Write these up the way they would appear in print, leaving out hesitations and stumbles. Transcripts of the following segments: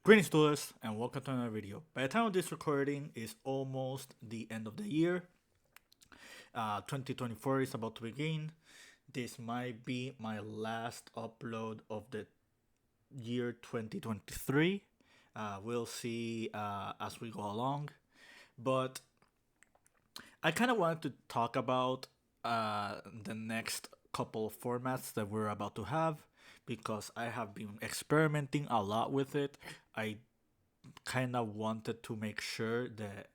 Greetings to us and welcome to another video. By the time of this recording is almost the end of the year. 2024 is about to begin. This might be my last upload of the year 2023. We'll see as we go along. But I kind of wanted to talk about the next couple of formats that we're about to have because I have been experimenting a lot with it. I kind of wanted to make sure that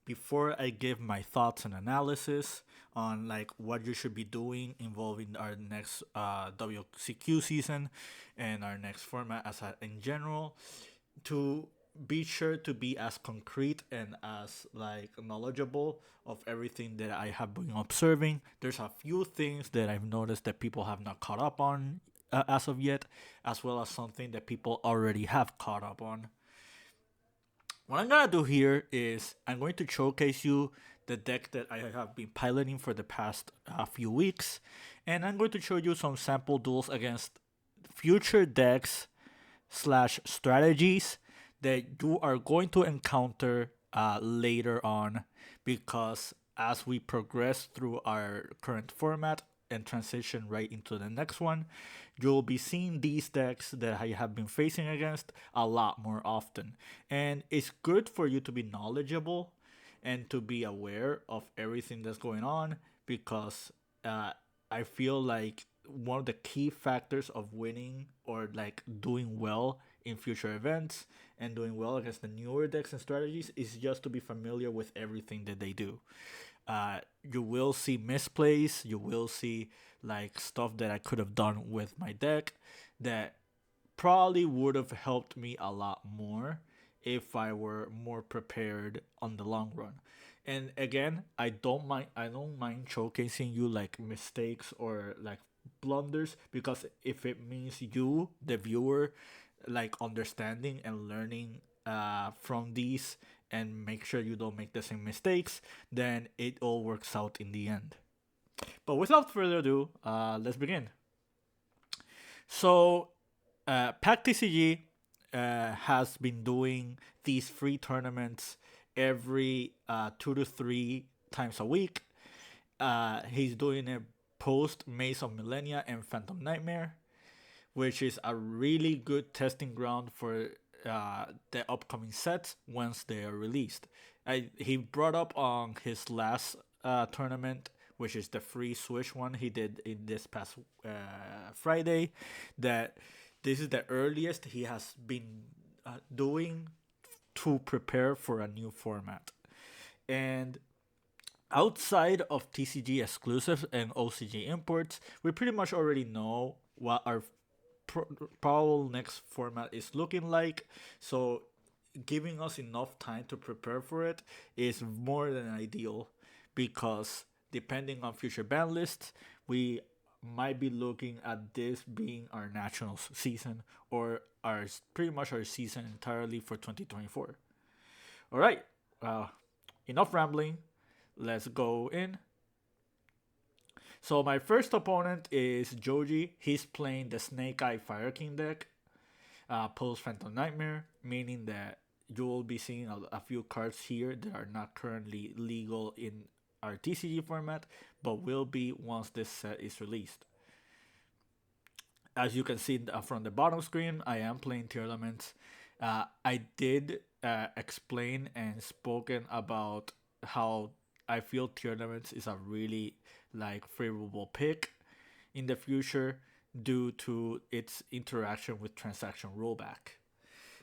before I give my thoughts and analysis on like what you should be doing involving our next WCQ season and our next format in general, to be sure to be as concrete and as like knowledgeable of everything that I have been observing. There's a few things that I've noticed that people have not caught up on as of yet, as well as something that people already have caught up on. What I'm gonna do here is I'm going to showcase you the deck that I have been piloting for the past few weeks, and I'm going to show you some sample duels against future decks slash strategies that you are going to encounter later on, because as we progress through our current format and transition right into the next one, you'll be seeing these decks that I have been facing against a lot more often. And it's good for you to be knowledgeable and to be aware of everything that's going on, because I feel like one of the key factors of winning or like doing well in future events and doing well against the newer decks and strategies is just to be familiar with everything that they do. You will see misplays, you will see like stuff that I could have done with my deck that probably would have helped me a lot more if I were more prepared on the long run. And again, I don't mind showcasing you like mistakes or like blunders, because if it means you, the viewer, like understanding and learning from these and make sure you don't make the same mistakes, then it all works out in the end. But without further ado, let's begin. So, Pack TCG has been doing these free tournaments every 2 to 3 times a week. He's doing a post Maze of Millennia and Phantom Nightmare, which is a really good testing ground for the upcoming sets once they are released. He brought up on his last tournament, which is the free Swish one he did in this past Friday, that this is the earliest he has been doing to prepare for a new format. And outside of TCG exclusives and OCG imports, we pretty much already know what our probable next format is looking like. So giving us enough time to prepare for it is more than ideal, because depending on future ban lists, we might be looking at this being our nationals season, or our pretty much our season entirely for 2024. All right, enough rambling. Let's go in. So my first opponent is Joji. He's playing the Snake Eye Fire King deck, post Phantom Nightmare, meaning that you will be seeing a few cards here that are not currently legal in our TCG format, but will be once this set is released. As you can see from the bottom screen, I am playing Tearlaments. I did explain and spoken about how I feel Tearlaments is a really like favorable pick in the future due to its interaction with transaction rollback.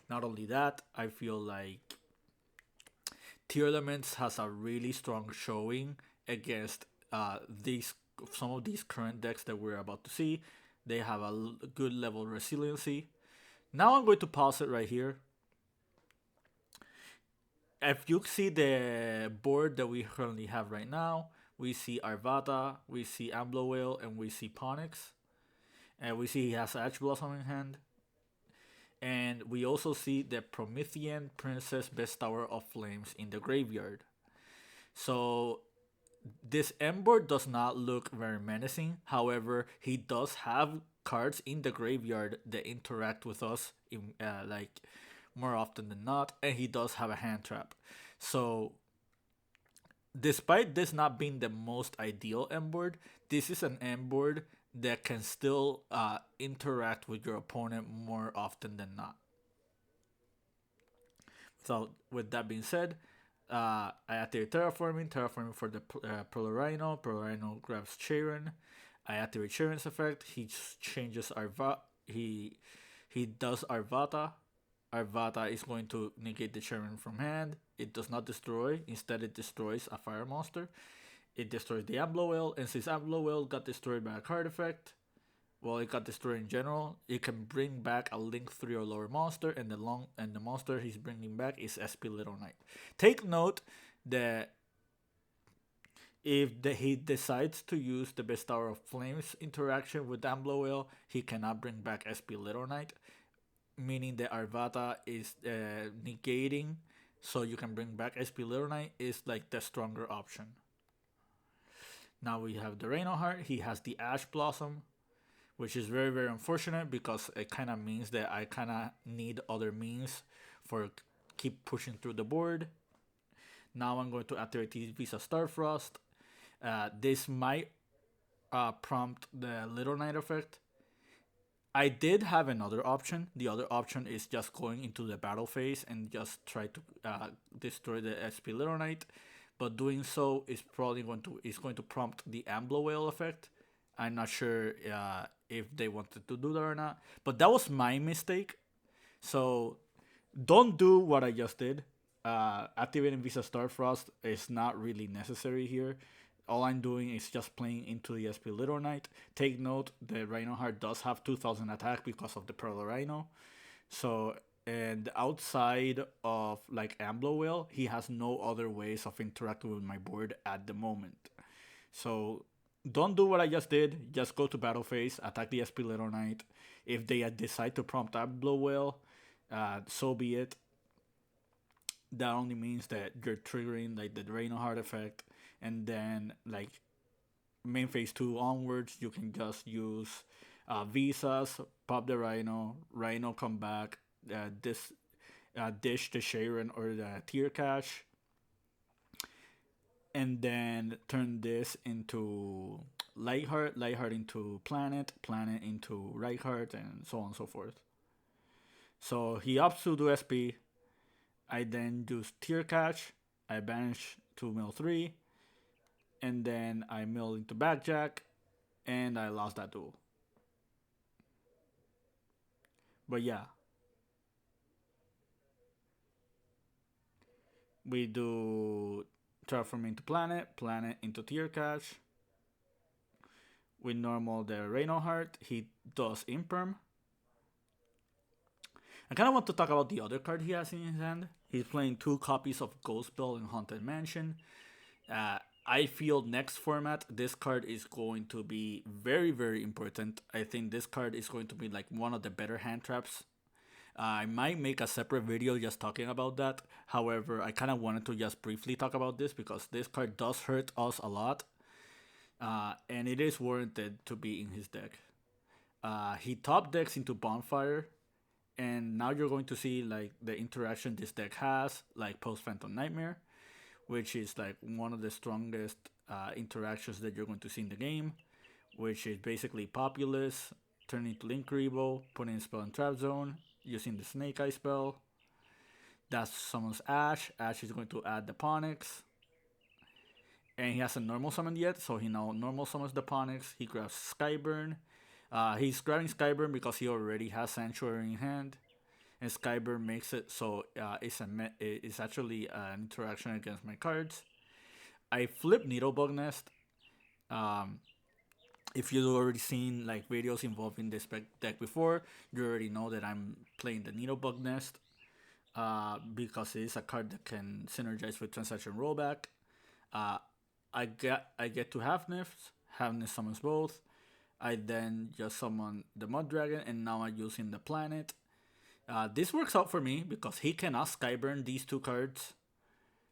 Not only that, I feel like Tearlaments has a really strong showing against these some of these current decks that we're about to see. They have a good level of resiliency. Now I'm going to pause it right here. If you see the board that we currently have right now, we see Arvada, we see Amblo Whale, and we see Ponix. And we see he has Ash Blossom in hand. And we also see the Promethean Princess Bestower of Flames in the graveyard. So this M board does not look very menacing. However, he does have cards in the graveyard that interact with us in like more often than not, and he does have a hand trap. So despite this not being the most ideal end board, this is an end board that can still interact with your opponent more often than not. So with that being said, I activate terraforming for the Polar Rhino. Polar Rhino grabs Sharon. I activate Sharon's effect. He changes he does Arvata. Arvata is going to negate the Sharon from hand. It does not destroy. Instead, it destroys a fire monster. It destroys the Amblo Whale, and since Amblo Whale got destroyed by a card effect, well, it got destroyed in general. It can bring back a Link 3 or lower monster, and the monster he's bringing back is SP Little Knight. Take note that if he decides to use the Best Tower of Flames interaction with Amblo Whale, he cannot bring back SP Little Knight, meaning that Arvata is negating, so you can bring back SP Little Knight is like the stronger option. Now we have the Reinoheart. He has the Ash Blossom, which is very, very unfortunate because it kind of means that I kind of need other means for keep pushing through the board. Now I'm going to activate Visa Starfrost. This might prompt the Little Knight effect. I did have another option. The other option is just going into the battle phase and just try to destroy the SP Little Knight. But doing so is probably going to prompt the Amblo Whale effect. I'm not sure if they wanted to do that or not. But that was my mistake. So don't do what I just did. Activating Visa Starfrost is not really necessary here. All I'm doing is just playing into the SP Little Knight. Take note, the Reinoheart does have 2000 attack because of the Pearl Rhino. So, and outside of like Amblo Whale, he has no other ways of interacting with my board at the moment. So, don't do what I just did. Just go to battle phase, attack the SP Little Knight. If they decide to prompt Amblo Whale, so be it. That only means that you're triggering like the Reinoheart effect, and then like main phase 2 onwards, you can just use visas, pop the Rhino come back, dish the Sharon or the Tier Cash, and then turn this into Lightheart into Planet into Rightheart, and so on and so forth. So he opts to do SP. I then use Tier Cash. I banish to mill 3. And then I mill into Backjack. And I lost that duel. But yeah. We do Terraform into Planet into Tier Cash. We normal the Reinoheart. He does Imperm. I kind of want to talk about the other card he has in his hand. He's playing 2 copies of Ghost Spell and Haunted Mansion. I feel next format, this card is going to be very, very important. I think this card is going to be like one of the better hand traps. I might make a separate video just talking about that. However, I kind of wanted to just briefly talk about this because this card does hurt us a lot. And it is warranted to be in his deck. He top decks into Bonfire. And now you're going to see like the interaction this deck has, like Post Phantom Nightmare, which is like one of the strongest interactions that you're going to see in the game, which is basically Populous, turning to Link Rebo, putting a spell in Trap Zone, using the Snake Eye spell. That summons Ash. Ash is going to add the Ponyx. And he hasn't normal summoned yet, so he now normal summons the Ponyx. He grabs Skyburn. He's grabbing Skyburn because he already has Sanctuary in hand, and Skyburn makes it so it's actually an interaction against my cards. I flip Needlebug Nest. If you've already seen like videos involving this deck before, you already know that I'm playing the Needlebug Nest because it is a card that can synergize with Transaction Rollback. I get to Halfnif. Halfnif summons both. I then just summon the Mud Dragon, and now I'm using the Planet. This works out for me because he cannot Skyburn these 2 cards.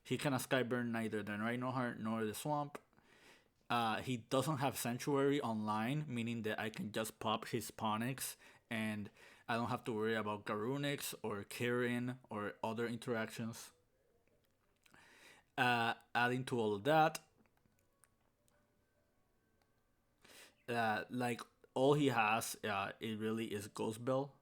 He cannot Skyburn neither the Reinoheart nor the Swamp. He doesn't have Sanctuary online, meaning that I can just pop his Ponyx and I don't have to worry about Garunix or Kirin or other interactions. Adding to all of that, like all he has, it really is Ghost Bell.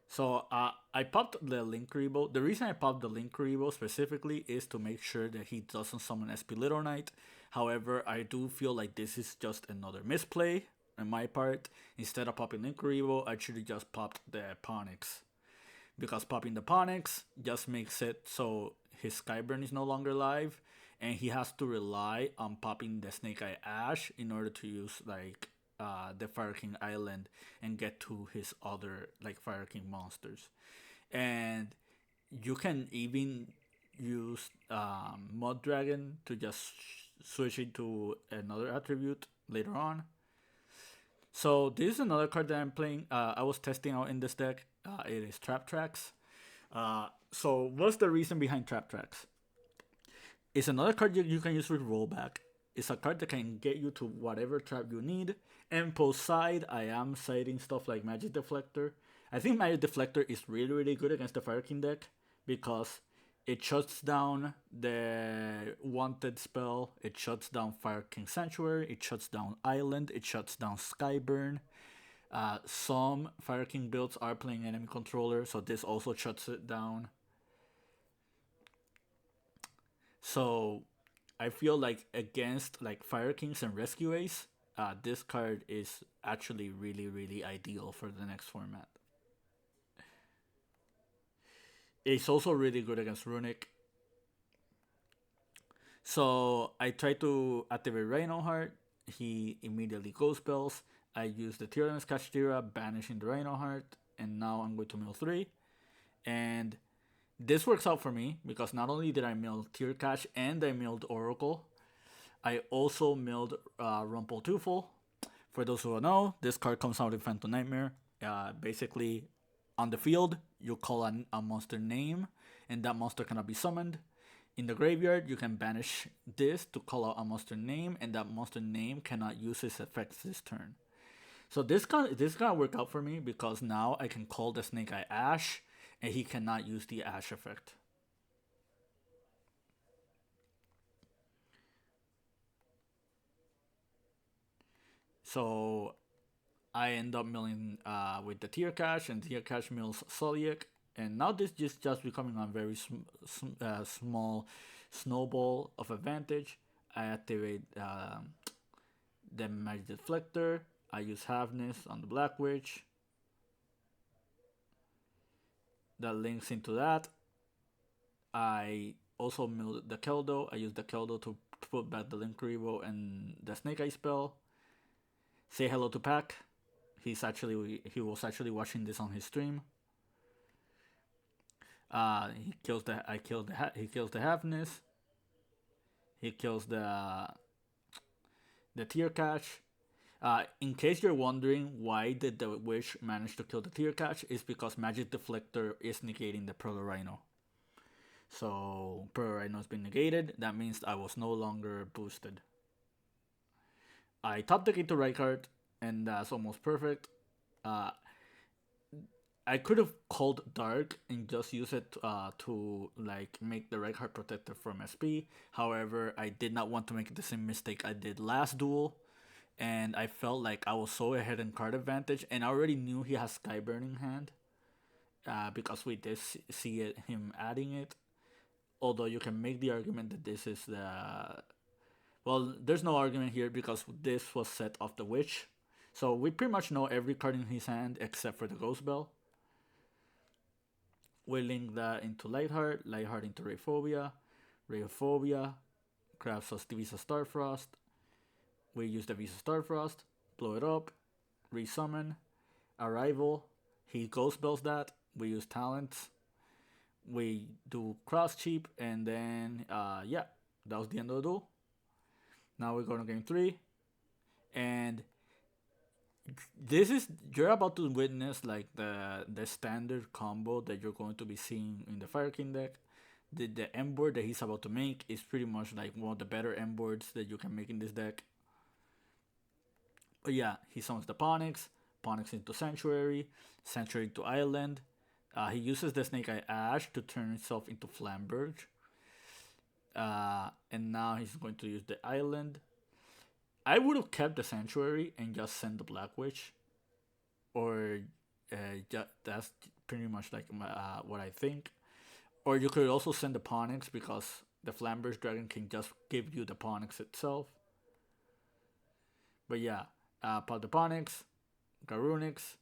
So I popped the Link Rebo. The reason I popped the Link Rebo specifically is to make sure that he doesn't summon SP Little Knight. However, I do feel like this is just another misplay on my part. Instead of popping Link Rebo, I should have just popped the Ponyx. Because popping the Ponyx just makes it so his Skyburn is no longer live, and he has to rely on popping the Snake Eye Ash in order to use like the Fire King Island and get to his other like Fire King monsters. And you can even use Mud Dragon to just switch it to another attribute later on. So this is another card that I'm playing. I was testing out in this deck. It is Trap Tracks. So what's the reason behind Trap Tracks? It's another card you can use with rollback. It's a card that can get you to whatever trap you need. And post side, I am siding stuff like Magic Deflector. I think Magic Deflector is really, really good against the Fire King deck because it shuts down the wanted spell, it shuts down Fire King Sanctuary, it shuts down Island, it shuts down Skyburn. Some Fire King builds are playing enemy controller, so this also shuts it down. So I feel like against like Fire Kings and Rescue Ace, this card is actually really, really ideal for the next format. It's also really good against Runic. So I try to activate Rhinoheart. He immediately Ghost Spells. I use the Tearlaments Kashtira, banishing the Rhinoheart, and now I'm going to mill 3. And this works out for me because not only did I mill Tear Cash and I milled Oracle, I also milled Rumpeltufel. For those who don't know, this card comes out in Phantom Nightmare. Basically, on the field, you call a monster name, and that monster cannot be summoned. In the graveyard, you can banish this to call out a monster name, and that monster name cannot use its effects this turn. So this gonna work out for me because now I can call the Snake Eye Ash, and he cannot use the Ash effect. So I end up milling with the Tear Cash, and Tear Cash mills Soliak. And now this is just becoming a very small snowball of advantage. I activate the Magic Deflector. I use Halfness on the Black Witch. That links into that. I also milled the Keldo. I use the Keldo to put back the Link Rebo and the Snake Eye spell. Say hello to Pack. He was actually watching this on his stream. He kills the Halfness. He kills the Tear Cash. In case you're wondering why did the Witch manage to kill the Tear Cash, is because Magic Deflector is negating the Proto Rhino. So Proto Rhino has been negated. That means I was no longer boosted. I top deck into Rykart, and that's almost perfect. I could have called Dark and just use it to like make the Rykart protector from SP. However, I did not want to make the same mistake I did last duel, and I felt like I was so ahead in card advantage, and I already knew he has Skyburn in hand because we did see him adding it. Although you can make the argument that this is the... Well, there's no argument here because this was set off the Witch. So we pretty much know every card in his hand except for the Ghost Bell. We link that into Lightheart, Lightheart into Rayphobia, Rayphobia grabs us the Visa Starfrost. We use the Visa Starfrost, blow it up, resummon, Arrival. He Ghost Bells that. We use Talents. We do Cross Cheap, and then yeah, that was the end of the duel. Now we're going to game 3, and you're about to witness like the standard combo that you're going to be seeing in the Fire King deck. The M board that he's about to make is pretty much like one of the better M boards that you can make in this deck. But yeah, he summons the Ponyx, Ponyx into Sanctuary, Sanctuary into Island. He uses the Snake Eye Ash to turn himself into Flamberge. And now he's going to use the Island. I would have kept the Sanctuary and just send the Black Witch. Or that's pretty much like what I think. Or you could also send the Ponyx because the Flamberge Dragon can just give you the Ponyx itself. But yeah, pop the Ponyx, Garunix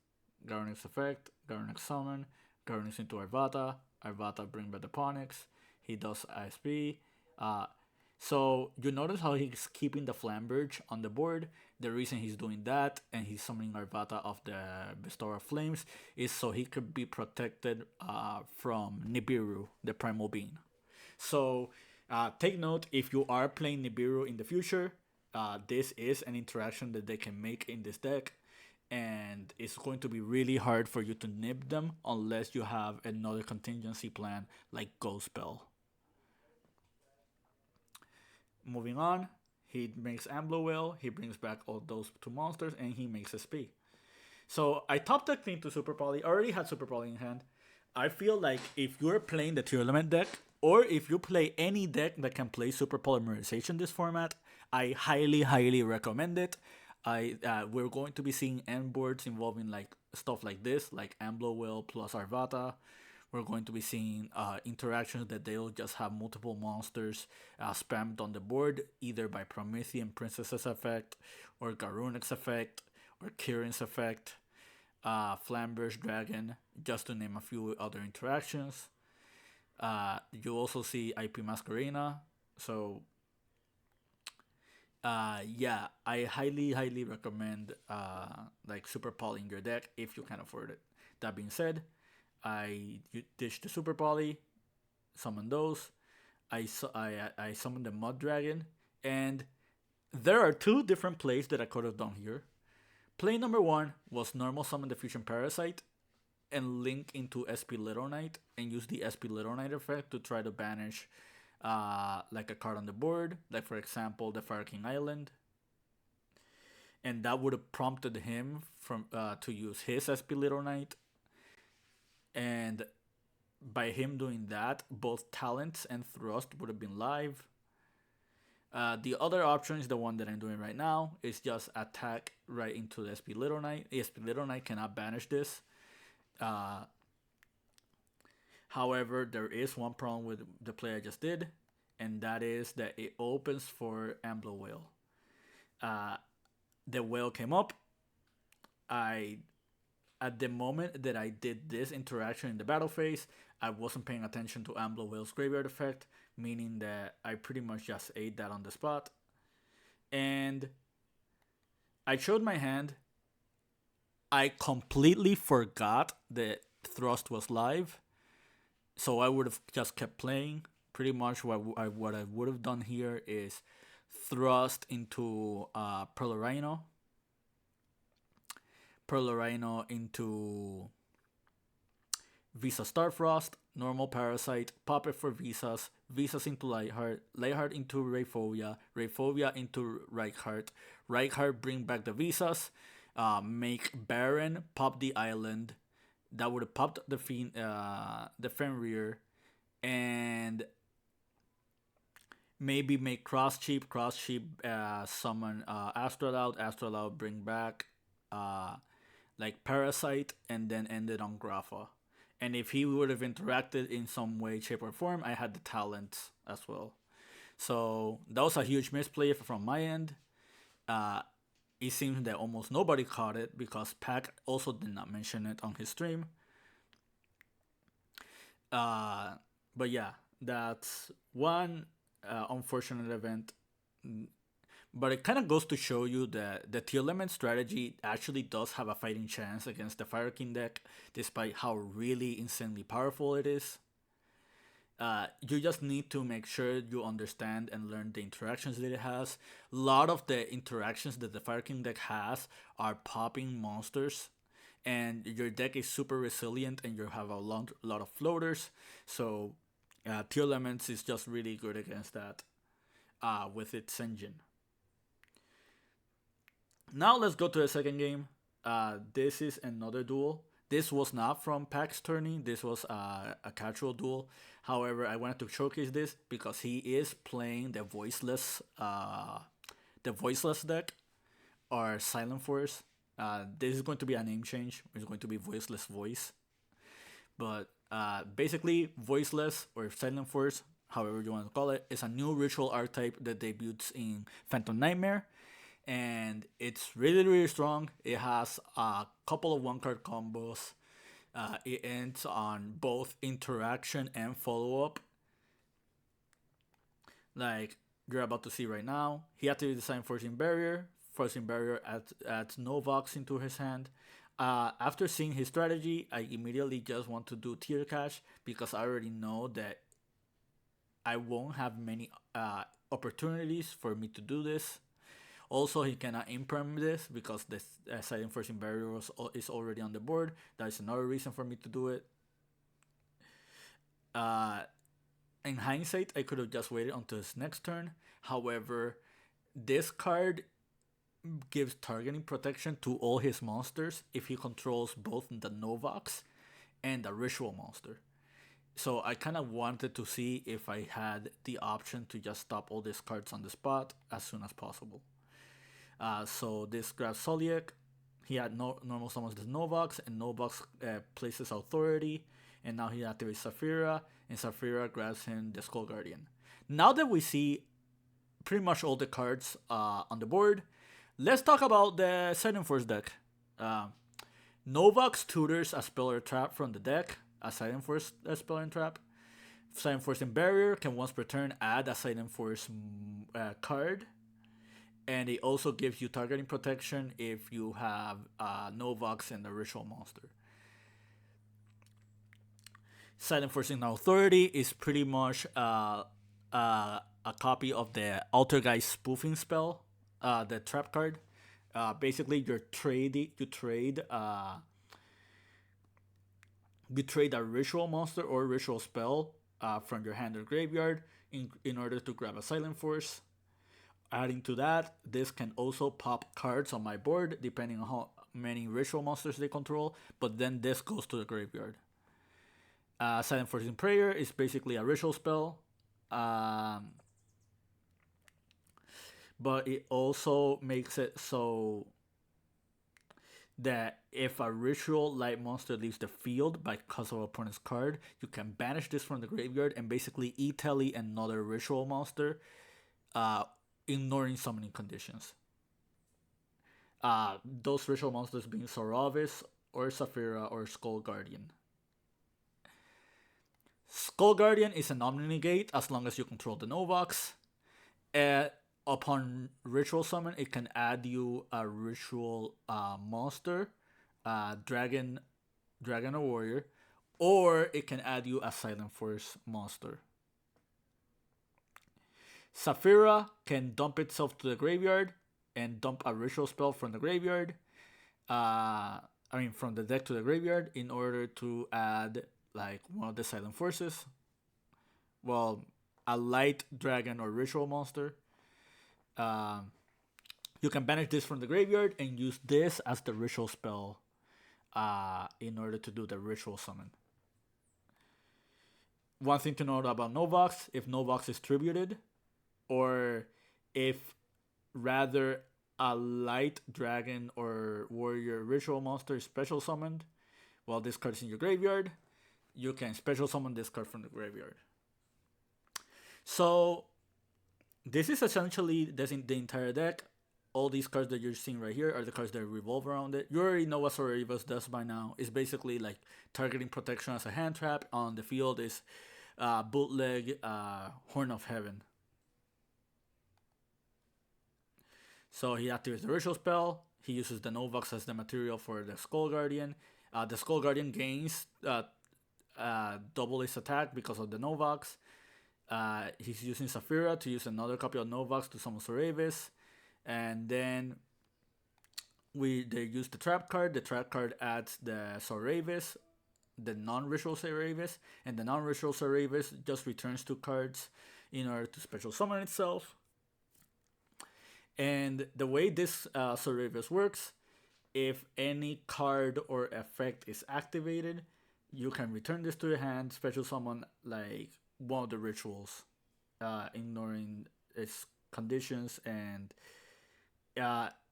effect, Garunix summon, Garunix into Arvata, Arvata bring back the Ponyx, he does ISP. So you notice how he's keeping the Flamberge on the board. The reason he's doing that and he's summoning Arvata of the Bestower of Flames is so he could be protected from Nibiru, the Primal Being. So take note, if you are playing Nibiru in the future, this is an interaction that they can make in this deck. And it's going to be really hard for you to nib them unless you have another contingency plan like Ghost Spell. Moving on, he makes Ambler Whale, he brings back all those 2 monsters, and he makes SP. So I top decked into Super Poly, already had Super Poly in hand. I feel like if you're playing the Tearlaments deck, or if you play any deck that can play Super Polymerization this format, I highly recommend it. We're going to be seeing end boards involving like stuff like this, like Ambler Whale plus Arvata. We're going to be seeing interactions that they'll just have multiple monsters spammed on the board, either by Promethean Princess's effect, or Garunix effect, or Kirin's effect, Flamberge Dragon, just to name a few other interactions. You also see IP Masquerena, so yeah, I highly recommend like Super Poly in your deck if you can afford it. That being said, I ditch the Super Poly, summon those. I summon the Mud Dragon, and there are 2 different plays that I could have done here. Play number 1 was normal summon the Fusion Parasite and link into SP Little Knight and use the SP Little Knight effect to try to banish like a card on the board, like for example the Fire King Island. And that would have prompted him from to use his SP Little Knight. And by him doing that, both Talents and Thrust would have been live. The other option is the one that I'm doing right now. Is just attack right into the SP Little Knight. SP Little Knight cannot banish this. However, there is one problem with the play I just did, and that is that it opens for Ambler Whale. The whale came up. At the moment that I did this interaction in the battle phase, I wasn't paying attention to Ambler Whale's graveyard effect, meaning that I pretty much just ate that on the spot. And I showed my hand. I completely forgot that Thrust was live, so I would have just kept playing. Pretty much what I would have done here is Thrust into Pearl Rhino into Visa Starfrost, normal Parasite, pop it for Visas into Lightheart into Rayfobia into Reichheart bring back the Visas, make Baron, pop the Island, that would have popped the Fenrir, and maybe make cross cheap, summon Astraloud, bring back like Parasite, and then ended on Grapha. And if he would have interacted in some way, shape, or form, I had the Talents as well. So that was a huge misplay from my end. It seems that almost nobody caught it because Pac also did not mention it on his stream. But yeah, that's one unfortunate event. But it kind of goes to show you that the Tearlaments strategy actually does have a fighting chance against the Fire King deck, despite how really insanely powerful it is. You just need to make sure you understand and learn the interactions that it has. A lot of the interactions that the Fire King deck has are popping monsters, and your deck is super resilient and you have a lot of floaters. So Tearlaments is just really good against that with its engine. Now let's go to the second game. This is another duel. This was not from PAX tourney. This was a casual duel. However, I wanted to showcase this because he is playing the voiceless deck or Silent Force. This is going to be a name change. It's going to be Voiceless Voice. But basically, Voiceless or Silent Force, however you want to call it, is a new ritual archetype that debuts in Phantom Nightmare. And it's really, really strong. It has a couple of one card combos. It ends on both interaction and follow up. Like you're about to see right now. He activated the Silent Forcing Barrier. Forcing Barrier adds Novox into his hand. After seeing his strategy, I immediately just want to do tier cash because I already know that I won't have many opportunities for me to do this. Also, he cannot imperm this because the Silent Forcing Barrier is already on the board. That is another reason for me to do it. In hindsight, I could have just waited until his next turn. However, this card gives targeting protection to all his monsters if he controls both the Novox and the Ritual monster. So I kind of wanted to see if I had the option to just stop all these cards on the spot as soon as possible. So this grabs Soliek. He had normal summons the Novox, and Novox places Authority, and now he activates Saphira, and Saphira grabs him the Skull Guardian. Now that we see pretty much all the cards on the board, let's talk about the Silent Force deck. Novox tutors a spell or trap from the deck, a Silent Force spell and trap. Silent Force and Barrier can once per turn add a Silent Force card. And it also gives you targeting protection if you have Novox and the Ritual monster. Silent Forcing Authority is pretty much a copy of the Altergeist spoofing spell, the trap card. Basically, you trade a Ritual monster or Ritual spell from your hand or graveyard in order to grab a Silent Force. Adding to that, this can also pop cards on my board depending on how many Ritual monsters they control, but then this goes to the graveyard. Silent Forcing Prayer is basically a Ritual spell, but it also makes it so that if a Ritual light monster leaves the field because of an opponent's card, you can banish this from the graveyard and basically e-tele another Ritual monster, ignoring summoning conditions. Those Ritual monsters being Sorovis or Saphira or Skull Guardian. Skull Guardian is an Omni-Negate as long as you control the Novox. Upon Ritual Summon, it can add you a Ritual monster, Dragon or Warrior, or it can add you a Silent Force monster. Saphira can dump itself to the graveyard and dump a Ritual spell from the graveyard. From the deck to the graveyard in order to add like one of the Silent Forces. Well, a light dragon or Ritual monster. You can banish this from the graveyard and use this as the Ritual spell in order to do the Ritual summon. One thing to note about Novox, if Novox is tributed, or if rather a light dragon or warrior Ritual monster is special summoned while this card is in your graveyard, you can special summon this card from the graveyard. So this is essentially the entire deck. All these cards that you're seeing right here are the cards that revolve around it. You already know what Sorarivas does by now. It's basically like targeting protection as a hand trap. On the field is bootleg Horn of Heaven. So he activates the Ritual spell. He uses the Novox as the material for the Skull Guardian. The Skull Guardian gains double his attack because of the Novox. He's using Saphira to use another copy of Novox to summon Soravis. And then they use the trap card. The trap card adds the Soravis, the non-ritual Soravis, and the non-ritual Soravis just returns 2 cards in order to special summon itself. And the way this Soravis works if any card or effect is activated, you can return this to your hand, special summon like one of the rituals, ignoring its conditions, and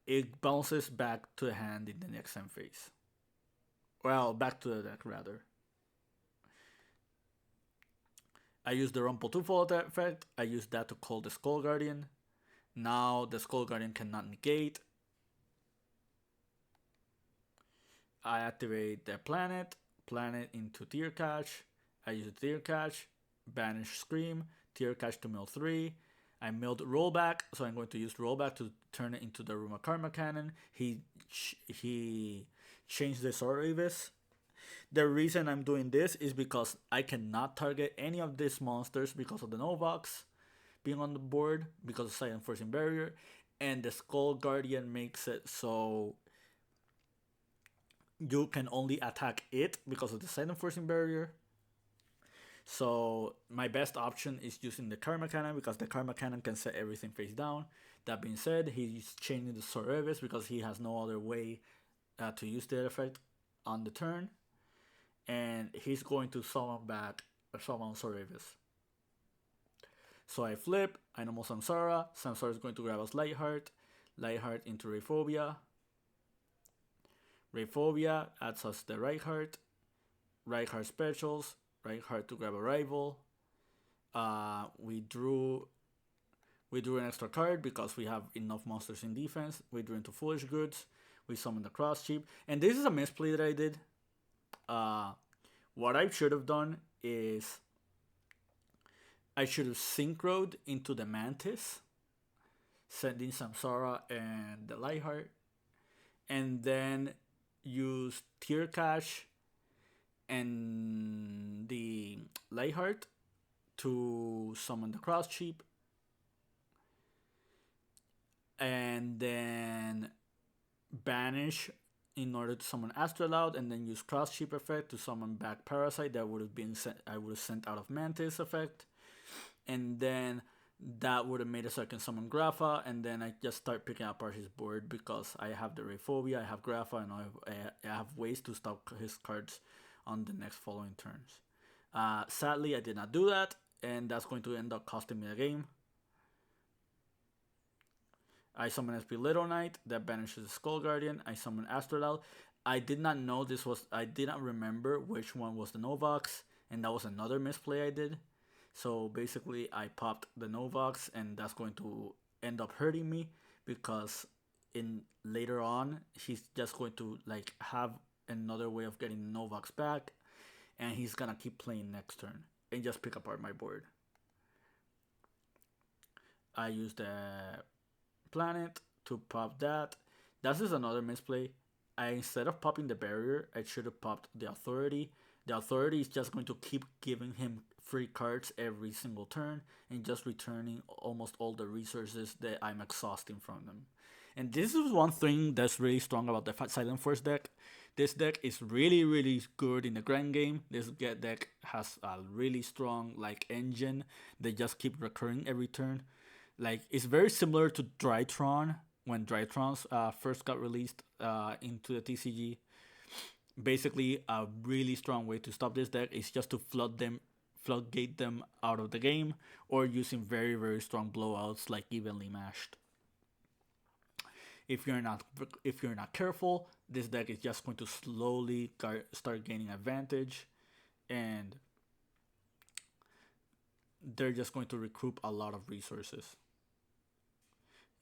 it bounces back to the hand in the next end phase. Well, back to the deck rather. I use the Rumple 2 Fall effect. I use that to call the Skull Guardian. Now the Skull Guardian cannot negate. I activate the planet into Tear Catch. I use Tear Catch, banish Scream, Tear Catch to mill 3. I milled Rollback, so I'm going to use Rollback to turn it into the Ruma Karma Cannon. He changed the Soravis. The reason I'm doing this is because I cannot target any of these monsters because of the Novox being on the board, because of Silent Forcing Barrier, and the Skull Guardian makes it so you can only attack it because of the Silent Forcing Barrier. So my best option is using the Karma Cannon because the Karma Cannon can set everything face down. That being said, he's changing the Soravis because he has no other way to use that effect on the turn. And he's going to summon back Soravis. So I flip, I normal Samsara. Samsara is going to grab us Lightheart. Lightheart into Rayphobia. Rayphobia adds us the Rightheart. Rightheart specials. Rightheart to grab a rival. We drew an extra card because we have enough monsters in defense. We drew into Foolish Goods. We summoned the Cross Cheap. And this is a misplay that I did. What I should have done is I should have synchroed into the Mantis, sending Samsara and the Lightheart, and then use Tear Cash and the Lightheart to summon the Cross Cheap, and then banish in order to summon Astraloud, and then use Cross Cheap effect to summon back Parasite that would have been sent. I would have sent out of Mantis effect, and then that would have made it so I can summon Grapha, and then I just start picking apart his board because I have the Rayphobia, I have Grapha, and I have ways to stop his cards on the next following turns. Sadly, I did not do that, and that's going to end up costing me the game. I summon SP Little Knight, that banishes the Skull Guardian. I summon Astraloud. I did not know this was, I did not remember which one was the Novox, and that was another misplay I did. So basically, I popped the Novox, and that's going to end up hurting me because in later on, he's just going to like have another way of getting the Novox back, and he's gonna keep playing next turn and just pick apart my board. I use the planet to pop that. That is another misplay. Instead of popping the barrier, I should have popped the authority. The authority is just going to keep giving him free cards every single turn and just returning almost all the resources that I'm exhausting from them. And this is one thing that's really strong about the Silent Force deck. This deck is really, really good in the grand game. This deck has a really strong like engine that just keep recurring every turn. Like, it's very similar to Drytron when Drytrons first got released into the TCG. Basically, a really strong way to stop this deck is just to floodgate them out of the game, or using very, very strong blowouts like Evenly Mashed. If you're not careful, this deck is just going to slowly start gaining advantage, and they're just going to recoup a lot of resources.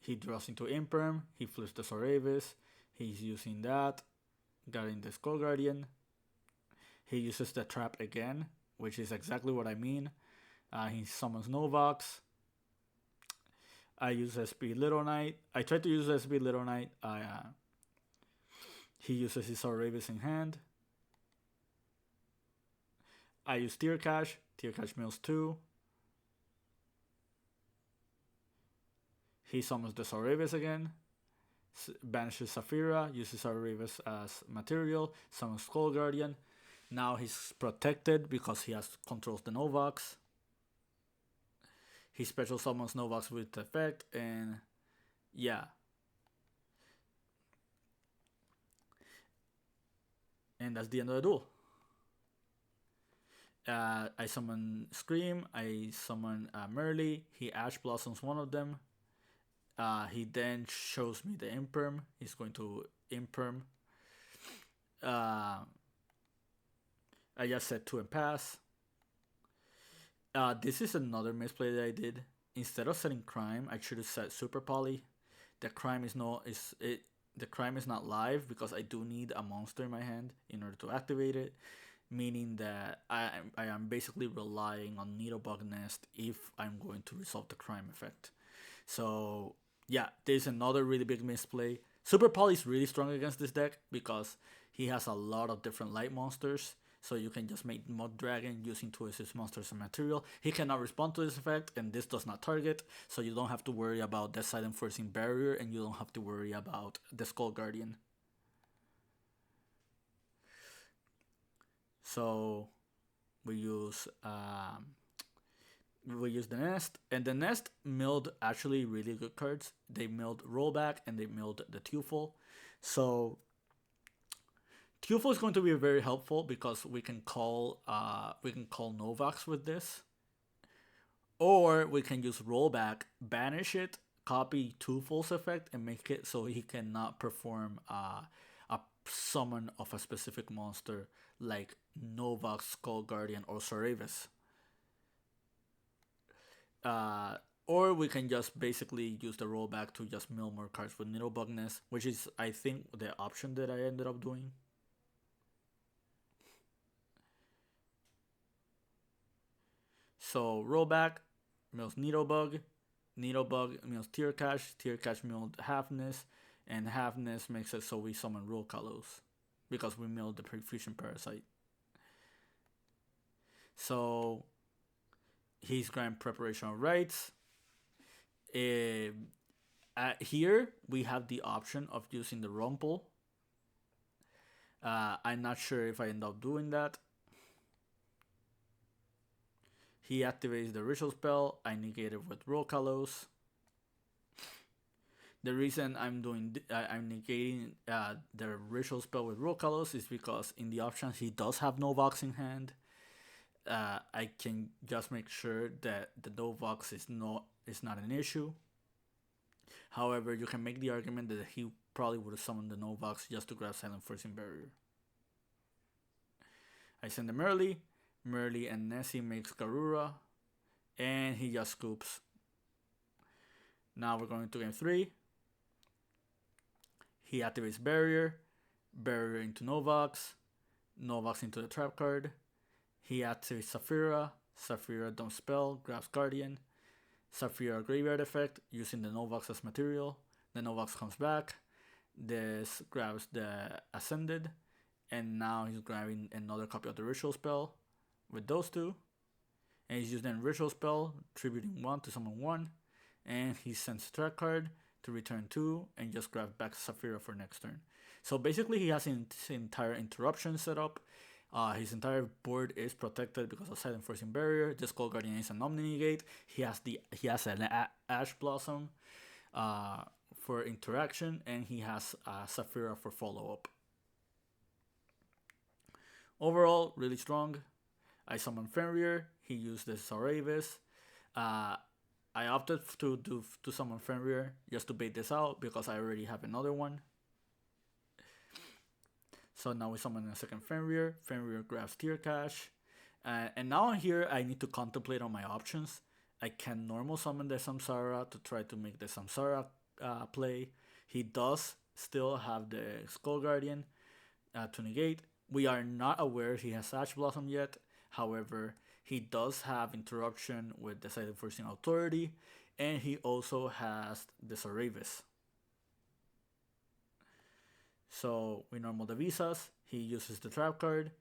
He draws into Imperm, he flips the Soravis, he's using that, getting the Skull Guardian. He uses the trap again, which is exactly what I mean. He summons Novox. I use SP Little Knight. I tried to use SP Little Knight. He uses his Soravis in hand. I use Tear Cash. Tear Cash mills 2. He summons the Soravis again, banishes Saphira, uses Soravis as material, summons Skull Guardian. Now he's protected because he controls the Novox. He special summons Novox with effect, and yeah. And that's the end of the duel. I summon Scream, I summon Merly, he Ash Blossoms one of them. He then shows me the Imperm. He's going to Imperm. I just set 2 and pass. This is another misplay that I did. Instead of setting Crime, I should have set Super Poly. The crime is not live because I do need a monster in my hand in order to activate it, meaning that I am basically relying on Needlebug Nest if I'm going to resolve the crime effect. So yeah, there's another really big misplay. Super Poly is really strong against this deck because he has a lot of different light monsters. So you can just make Mud Dragon using 2 of his monsters as material. He cannot respond to this effect, and this does not target, so you don't have to worry about the Silent Forcing Barrier, and you don't have to worry about the Skull Guardian. So we use the Nest, and the Nest milled actually really good cards. They milled Rollback and they milled the Tearful. So Tearful is going to be very helpful because we can call Novax with this, or we can use Rollback, banish it, copy Tearful's effect, and make it so he cannot perform a summon of a specific monster like Novax, Skull Guardian, or Soravis. Or we can just basically use the Rollback to just mill more cards with Needlebug Nest, which is, I think, the option that I ended up doing. So Rollback mills Needlebug, Needlebug mills Tear Cache milled Halfness, and Halfness makes it so we summon Rollcalos because we milled the Fusion Parasite. So he's Grand Preparation of Rites. Here we have the option of using the Rumple. I'm not sure if I end up doing that. He activates the Ritual Spell. I negate it with Rollcalos. The reason I'm negating the Ritual Spell with Rollcalos is because in the options he does have Novox in hand. I can just make sure that the Novox is not an issue. However, you can make the argument that he probably would have summoned the Novox just to grab Silent Forcing Barrier. I send the Merly and Nessie makes Garura, and he just scoops. Now we're going to game 3. He activates Barrier into Novox into the trap card. He activates Saphira dumps spell, grabs Guardian. Saphira graveyard effect using the Novox as material. The Novox comes back. This grabs the Ascended, and now he's grabbing another copy of the Ritual Spell with those two. And he's using Ritual Spell, tributing 1 to summon 1. And he sends a track card to return 2 and just grab back Saphira for next turn. So basically he has his entire interruption set up. His entire board is protected because of Silent Forcing Barrier. The Skull Guardian is an Omni-Negate. He has an Ash Blossom for interaction, and he has Saphira for follow-up. Overall, really strong. I summon Fenrir. He used the Soravis. I opted to summon Fenrir just to bait this out because I already have another one. So now we summon a second Fenrir. Fenrir grabs Tear Cache. And now here I need to contemplate on my options. I can normal summon the Samsara to try to make the Samsara play. He does still have the Skull Guardian to negate. We are not aware he has Ash Blossom yet. However, he does have interruption with the Silent Forcing Authority. And he also has the Soravis. So we normal the Visas. He uses the trap card.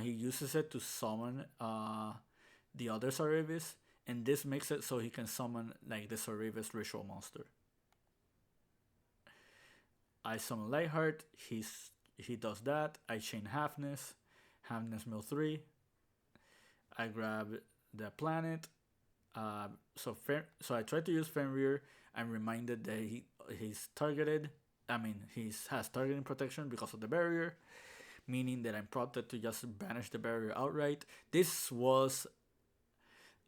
He uses it to summon the other Soravis, and this makes it so he can summon like the Soravis ritual monster. I summon Lightheart. He does that. I chain Halfness mill 3. I grab the planet. So I try to use Fenrir. I'm reminded that he's targeted. I mean, he has targeting protection because of the barrier. meaning that I'm prompted to just banish the barrier outright.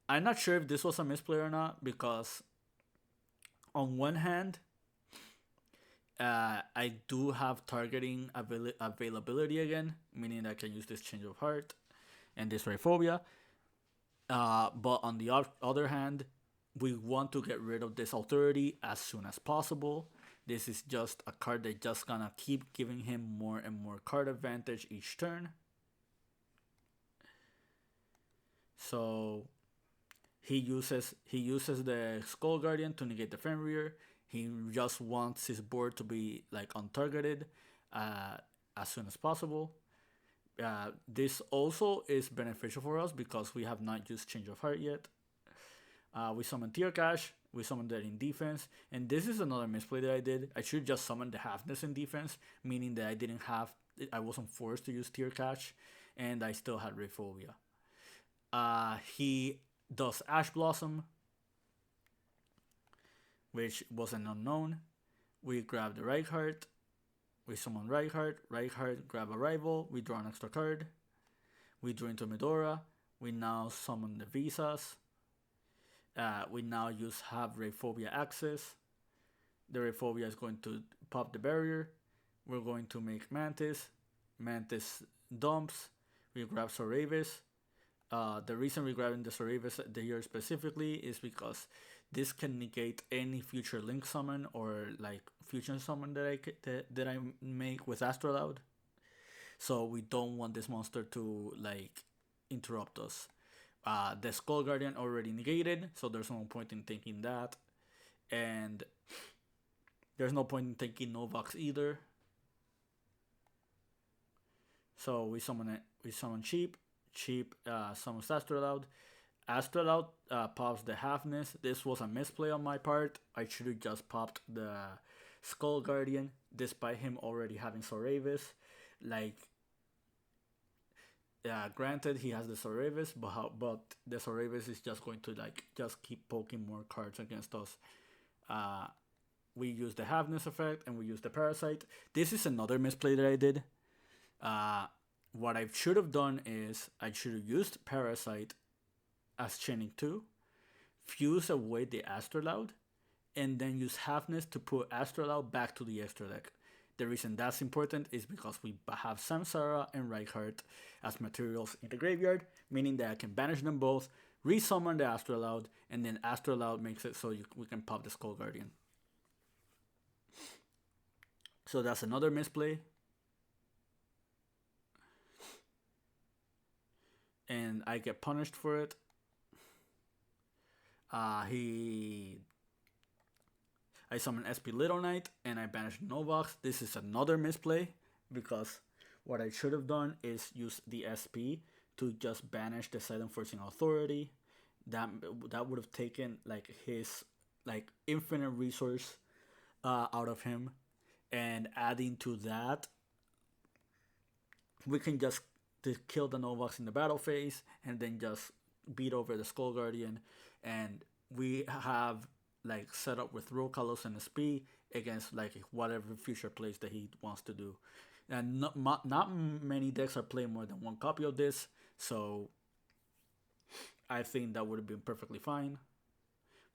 I'm not sure if this was a misplay or not, because on one hand, I do have targeting availability again, meaning I can use this Change of Heart and this Rayphobia. But on the other hand, we want to get rid of this authority as soon as possible. This is just a card that's just gonna keep giving him more and more card advantage each turn. So he uses the Skull Guardian to negate the Fenrir. He just wants his board to be like untargeted as soon as possible. This also is beneficial for us because we have not used Change of Heart yet. We summon Tear Cash, we summoned that in defense, and this is another misplay that I did. I should just summon the Halfness in defense, meaning that I wasn't forced to use Tear Cash, and I still had Rayphobia. He does Ash Blossom, which was an unknown. We grab the Reichheart, we summon Reichheart, grab a rival, we draw an extra card, we draw into Medora, we now summon the Visas. We now have Rayphobia access. The Rayphobia is going to pop the barrier. We're going to make Mantis. Mantis dumps. We grab Soravis. The reason we're grabbing the Soravis here specifically is because this can negate any future Link summon or like fusion summon that I make with Astrolaud. So we don't want this monster to like interrupt us. The Skull Guardian already negated, so there's no point in thinking that. And there's no point in taking Novax either. So we summon it. We summon cheap summons Astrolaud. Astrolaud pops the Halfness. This was a misplay on my part. I should have just popped the Skull Guardian, despite him already having Soravis. Like, granted, he has the Soravis, but the Soravis is just going to like just keep poking more cards against us. We use the Halfness effect and we use the Parasite. This is another misplay that I did. What I should have done is I should have used Parasite as chaining 2, fuse away the Astrolaud, and then use Halfness to put Astrolaud back to the extra deck. The reason that's important is because we have Samsara and Reichheart as materials in the graveyard, meaning that I can banish them both, resummon the Astrolaud, and then Astrolaud makes it so we can pop the Skull Guardian. So that's another misplay. And I get punished for it. I summon SP Little Knight and I banish Novax. This is another misplay because what I should have done is use the SP to just banish the Silent Forcing Authority. That would have taken like his like infinite resource out of him, and adding to that, we can just kill the Novax in the battle phase and then just beat over the Skull Guardian, and we have like set up with Rokalos and SP against like whatever future plays that he wants to do. And not many decks are playing more than one copy of this, so I think that would have been perfectly fine.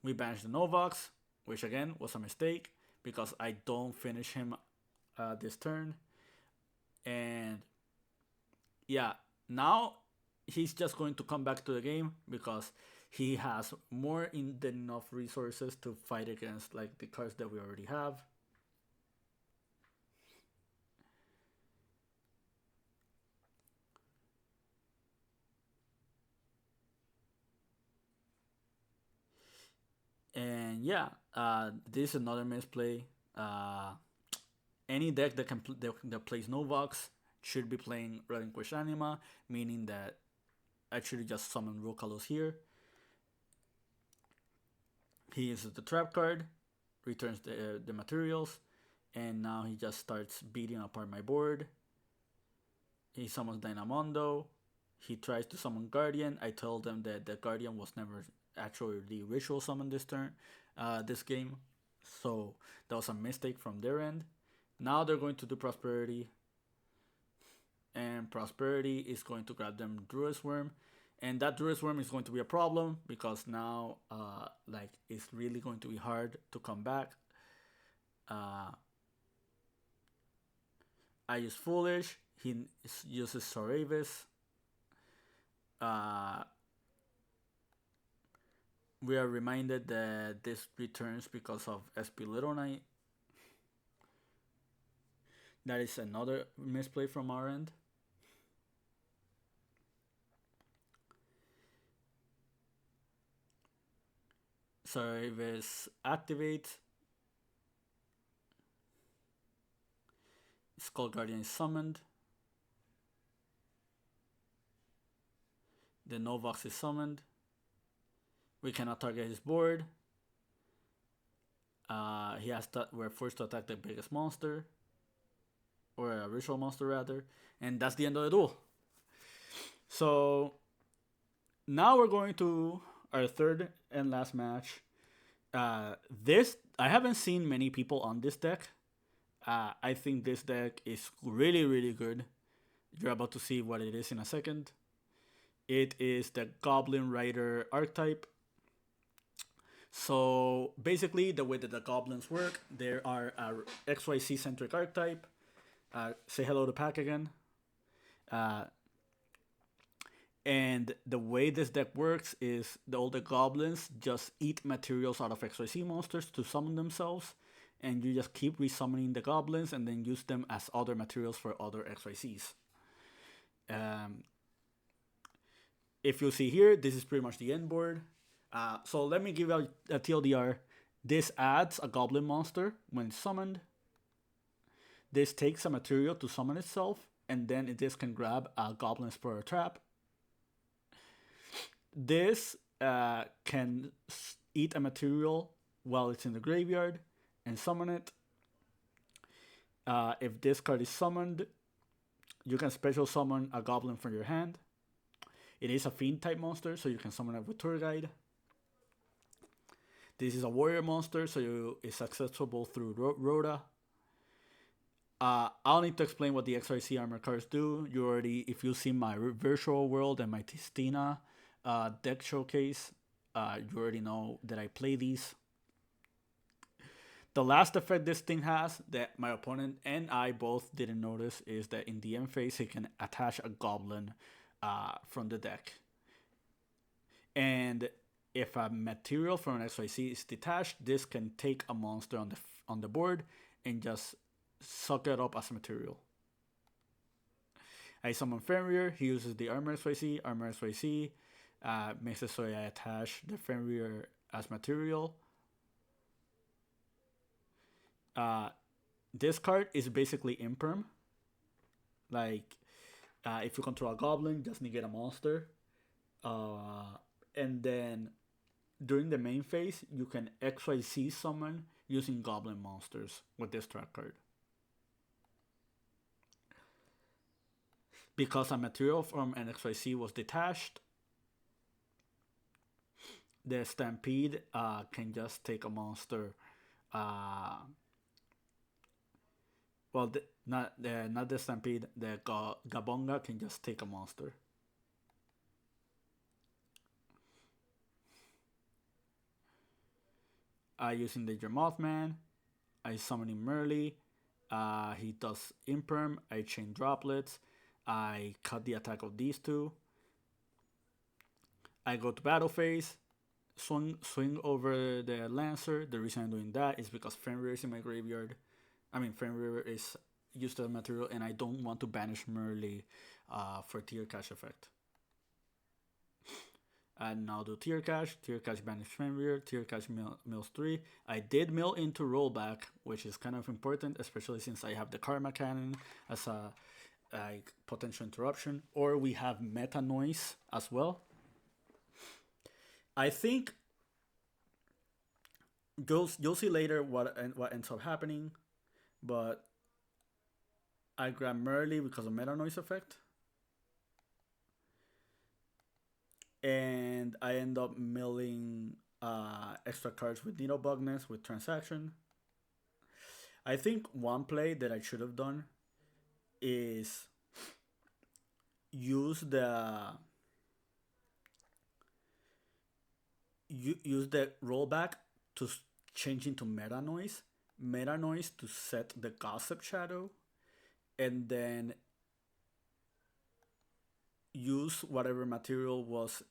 We banished the Novax, which again was a mistake because I don't finish him this turn. And yeah, now he's just going to come back to the game because he has more than enough resources to fight against like the cards that we already have. And yeah, this is another misplay. Any deck that plays Novax should be playing Relinquish Anima, meaning that I should just summon Rokalos here. He uses the trap card, returns the materials, and now he just starts beating apart my board. He summons Dynamondo. He tries to summon Guardian. I told them that the Guardian was never actually the ritual summon this game. So that was a mistake from their end. Now they're going to do Prosperity. and Prosperity is going to grab them Druid's Worm. And that Druid's Worm is going to be a problem because now like it's really going to be hard to come back. I use Foolish. He uses Soravis. We are reminded that this returns because of SP Little Knight. That is another misplay from our end. Soravis activate. Skull Guardian is summoned. The Novox is summoned. We cannot target his board. He has to. We're forced to attack the biggest monster, or a ritual monster rather, and that's the end of the duel. So now we're going to our third and last match. This I haven't seen many people on this deck. I think this deck is really, really good. You're about to see what it is in a second. It is the Goblin Rider archetype. So basically, the way that the goblins work, there are a XYZ centric archetype. Say hello to Pack again. And the way this deck works is all the goblins just eat materials out of XYZ monsters to summon themselves. And you just keep resummoning the goblins and then use them as other materials for other XYZs. If you see here, this is pretty much the end board. So let me give you a TLDR. This adds a goblin monster when it's summoned. This takes a material to summon itself, and then this can grab a Goblin Explorer trap. This can eat a material while it's in the graveyard and summon it. If this card is summoned, you can special summon a goblin from your hand. It is a fiend type monster, so you can summon it with Tour Guide. This is a warrior monster, so it's accessible through Rhoda. I'll need to explain what the XYZ armor cards do. You already, if you see my virtual world and my Tistina deck showcase, you already know that I play these. The last effect this thing has that my opponent and I both didn't notice is that in the end phase, he can attach a goblin from the deck. And if a material from an XYZ is detached, this can take a monster on the board and just suck it up as material. I summon Fenrir. He uses the Armor XYZ. Armor XYZ makes it so I attach the Fenrir as material. This card is basically imperm. Like, if you control a goblin, just negate a monster. And then during the main phase, you can XYZ summon using goblin monsters with this track card. Because a material from an XYZ was detached, the Stampede can just take a monster. Not the Stampede. The Gabonga can just take a monster. Using the Mothman, I summoning Merly. He does imperm. I chain droplets. I cut the attack of these two. I go to battle phase. Swing over the Lancer. The reason I'm doing that is because Fenrir is in my graveyard. Fenrir is used as a material, and I don't want to banish Merly for Tear Cash effect. And now do Tear Cash banish Fenrir, Tear Cash mills 3. I did mill into rollback, which is kind of important, especially since I have the Karma Cannon as a potential interruption, or we have Meta Noise as well. I think you'll see later what ends up happening, but I grab Merly because of Meta Noise effect. And I end up milling extra cards with Needle Bugness with Transaction. I think one play that I should have done is use the rollback to change into meta noise to set the gossip shadow, and then use whatever material was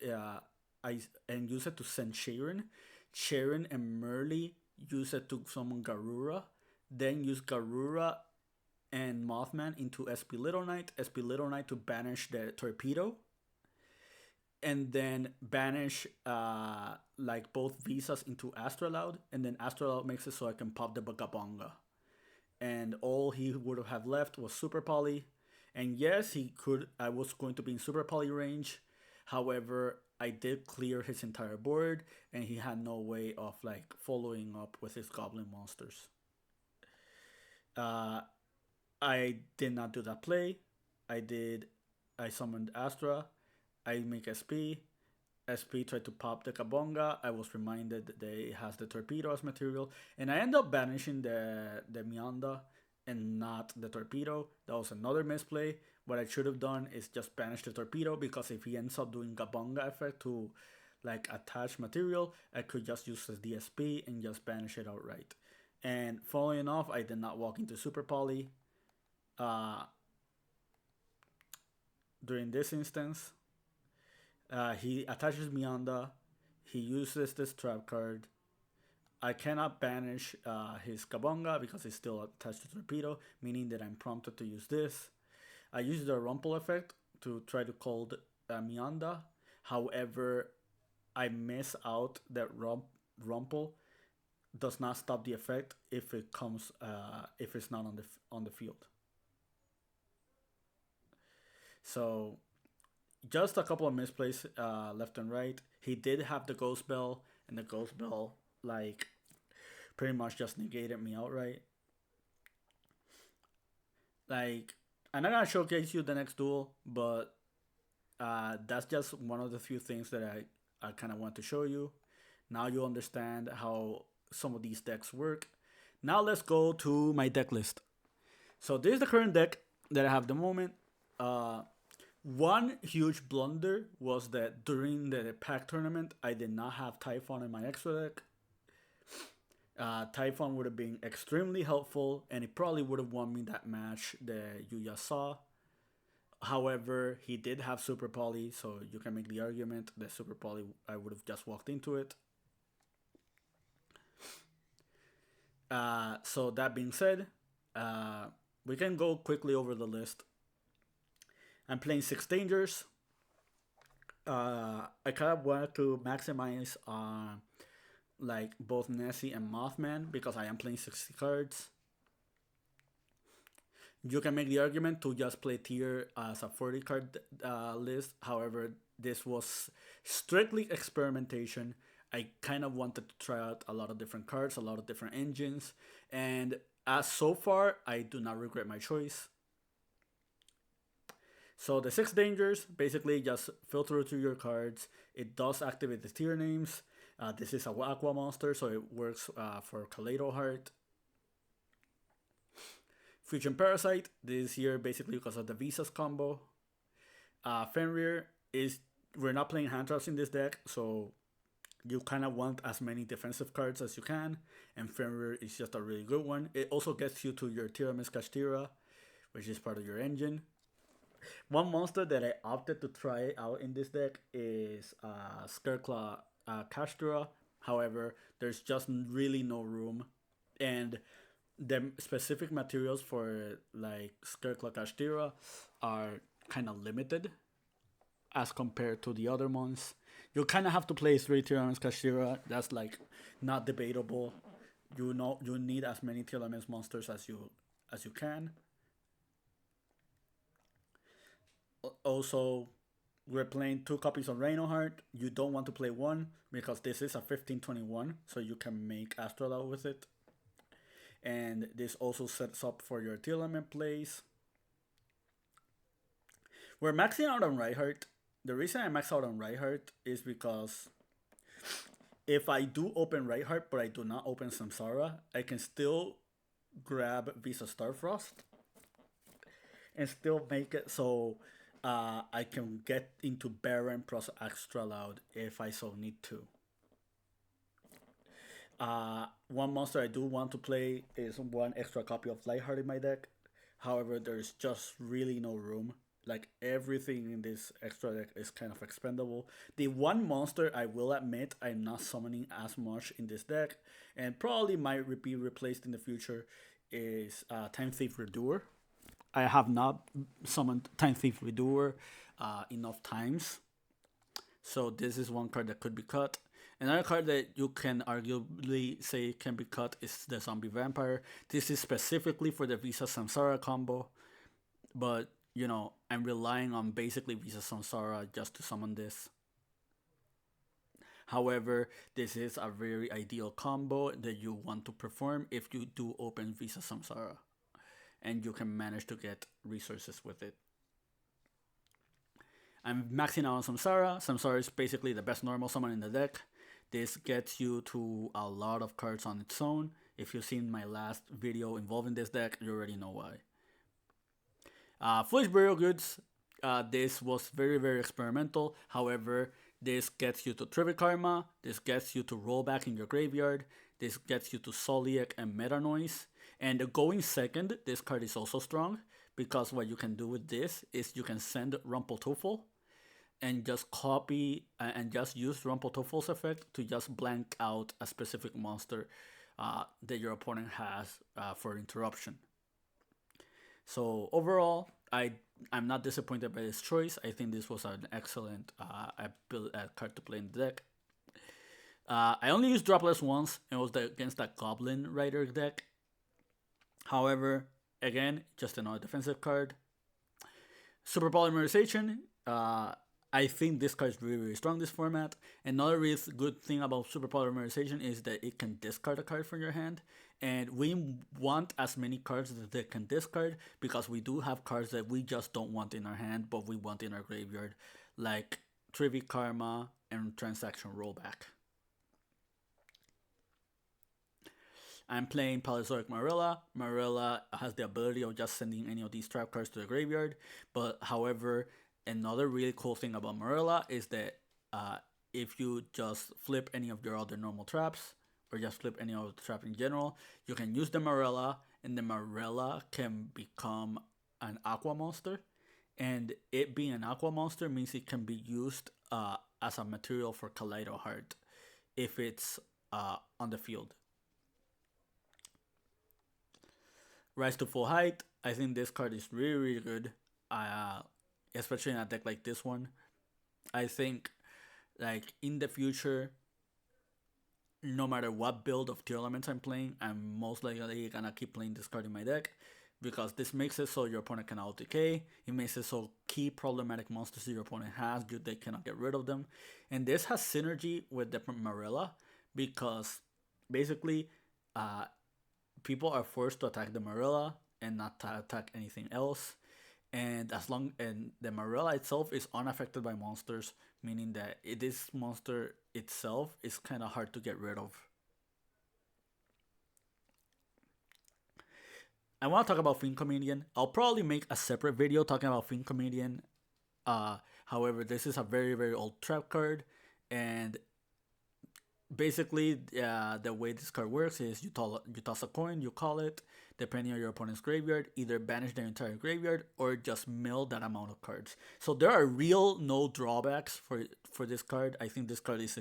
and use it to send Sharon and Merly use it to summon Garura, then use Garura and Mothman into SP Little Knight to banish the torpedo, and then banish like both visas into Astraloud, and then Astraloud makes it so I can pop the Bagabonga. And all he would have left was Super Poly. And yes, he could. I was going to be in Super Poly range. However, I did clear his entire board, and he had no way of like following up with his Goblin monsters. I did not do that play. I summoned Astra. I make SP. SP tried to pop the Kabonga. I was reminded that it has the torpedo as material, and I end up banishing the Mianda and not the torpedo. That was another misplay. What I should have done is just banish the torpedo, because if he ends up doing Kabonga effect to like attach material, I could just use the DSP and just banish it outright. And following off, I did not walk into Super Poly during this instance. He attaches Mianda. He uses this trap card. I cannot banish his Kabonga because it's still attached to Torpedo, meaning that I'm prompted to use this. I use the Rumple effect to try to call Mianda. However, I miss out that Rumple does not stop the effect if it comes if it's not on the field. So just a couple of misplays left and right. He did have the Ghost Bell, and the Ghost Bell like pretty much just negated me outright. Like, I'm not gonna showcase you the next duel, but that's just one of the few things that I kind of want to show you. Now you understand how some of these decks work. Now let's go to my deck list. So this is the current deck that I have at the moment. One huge blunder was that during the pack tournament, I did not have Typhon in my extra deck. Typhon would have been extremely helpful, and it probably would have won me that match that you just saw. However, he did have Super Poly, so you can make the argument that Super Poly, I would have just walked into it. So that being said, we can go quickly over the list. I'm playing 6 Dangers. I kind of wanted to maximize like both Nessie and Mothman because I am playing 60 cards. You can make the argument to just play Tier as a 40 card list. However, this was strictly experimentation. I kind of wanted to try out a lot of different cards, a lot of different engines. And as so far, I do not regret my choice. So the 6 Dangers, basically just filter through your cards. It does activate the tier names. This is a Aqua monster, so it works for Kaleido Heart. Fusion Parasite, this is here basically because of the Visas combo. Fenrir is, we're not playing hand traps in this deck, so you kind of want as many defensive cards as you can, and Fenrir is just a really good one. It also gets you to your Tearlaments Kashtira, which is part of your engine. One monster that I opted to try out in this deck is Scareclaw Kashtira. However, there's just really no room, and the specific materials for like Scareclaw Kashtira are kind of limited as compared to the other ones. You kind of have to play 3 Tearlaments Kashtira. That's like not debatable. You know, you need as many Tearlaments monsters as you can. Also, we're playing 2 copies of Reinoheart. You don't want to play 1 because this is a 1521, so you can make Astrolab with it. And this also sets up for your Tearlament plays. We're maxing out on Reinhardt. The reason I max out on Reinhardt is because if I do open Reinhardt but I do not open Samsara, I can still grab Visa Starfrost and still make it so I can get into Baron plus Extra Loud if I so need to. One monster I do want to play is one extra copy of Lightheart in my deck. However, there's just really no room. Like everything in this extra deck is kind of expendable. The one monster I will admit I'm not summoning as much in this deck, and probably might be replaced in the future, is Time Thief Redoer. I have not summoned Time Thief Redoer enough times, so this is one card that could be cut. Another card that you can arguably say can be cut is the Zombie Vampire. This is specifically for the Visa Samsara combo, but you know, I'm relying on basically Visa Samsara just to summon this. However, this is a very ideal combo that you want to perform if you do open Visa Samsara, and you can manage to get resources with it. I'm maxing out on Samsara. Samsara is basically the best normal summon in the deck. This gets you to a lot of cards on its own. If you've seen my last video involving this deck, you already know why. Foolish Burial Goods, this was very, very experimental. However, this gets you to Trivic Karma, this gets you to Rollback in your graveyard, this gets you to Soliac and Meta Noise. And going second, this card is also strong, because what you can do with this is you can send Rumpeltuffel and just copy and just use Rumpeltuffel's effect to just blank out a specific monster that your opponent has for interruption. So overall, I'm not disappointed by this choice. I think this was an excellent card to play in the deck. I only used Dropless once, and it was against that Goblin Rider deck. However, again, just another defensive card. Super Polymerization. I think this card is really, really strong this format. Another really good thing about Super Polymerization is that it can discard a card from your hand. And we want as many cards that they can discard, because we do have cards that we just don't want in our hand, but we want in our graveyard, like Trivic Karma and Transaction Rollback. I'm playing Paleozoic Marilla. Marilla has the ability of just sending any of these trap cards to the graveyard, but however, another really cool thing about Marilla is that if you just flip any of your other normal traps, or just flip any other trap in general, you can use the Marilla, and the Marilla can become an Aqua monster. And it being an Aqua monster means it can be used as a material for Kaleido Heart if it's on the field. Rise to Full Height. I think this card is really, really good, especially in a deck like this one. I think, like, in the future, no matter what build of Tearlaments I'm playing, I'm most likely gonna keep playing this card in my deck, because this makes it so your opponent can out decay. It makes it so key problematic monsters that your opponent has, they cannot get rid of them. And this has synergy with the Marilla, because basically people are forced to attack the Marilla and not to attack anything else. And the Marilla itself is unaffected by monsters, meaning that this monster itself is kind of hard to get rid of. I want to talk about Fiend Comedian. I'll probably make a separate video talking about Fiend Comedian. However, this is a very, very old trap card, and basically the way this card works is you toss a coin, you call it, depending on your opponent's graveyard, either banish their entire graveyard or just mill that amount of cards. So there are real no drawbacks for this card. I think this card is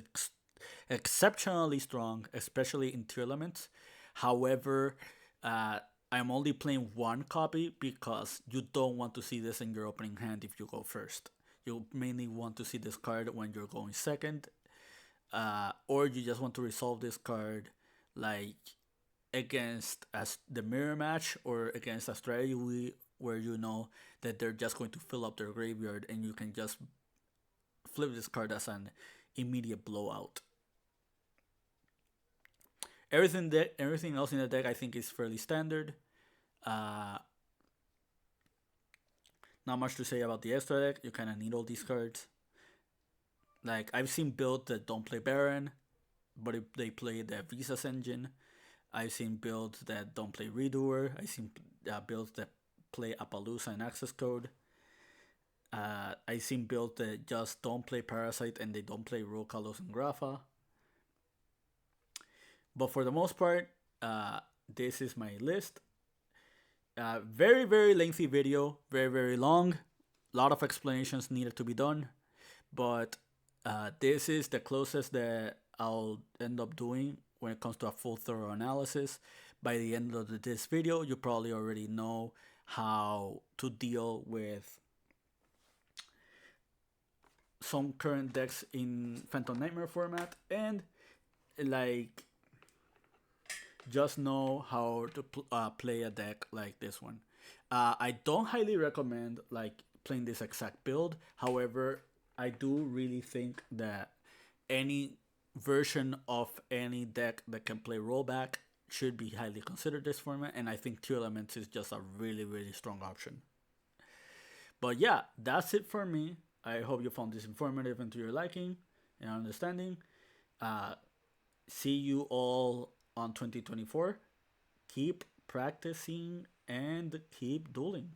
exceptionally strong, especially in Tearlaments. However, I'm only playing one copy because you don't want to see this in your opening hand if you go first. You mainly want to see this card when you're going second, or you just want to resolve this card like against the mirror match, or against a strategy where you know that they're just going to fill up their graveyard and you can just flip this card as an immediate blowout. Everything else in the deck I think is fairly standard. Not much to say about the extra deck. You kind of need all these cards. Like, I've seen builds that don't play Baron, but they play the Visa's engine. I've seen builds that don't play Redoer. I've seen builds that play Appaloosa and Access Code. I seen builds that just don't play Parasite and they don't play Rule Kalos and Grafa. But for the most part, this is my list. Very, very lengthy video, very, very long. A lot of explanations needed to be done. But this is the closest that I'll end up doing when it comes to a full thorough analysis. By the end of this video, you probably already know how to deal with some current decks in Phantom Nightmare format, and like just know how to play a deck like this one. I don't highly recommend like playing this exact build. However, I do really think that any version of any deck that can play rollback should be highly considered this format, and I think Tearlaments is just a really, really strong option. But yeah, that's it for me. I hope you found this informative and to your liking and understanding. See you all on 2024. Keep practicing and keep dueling.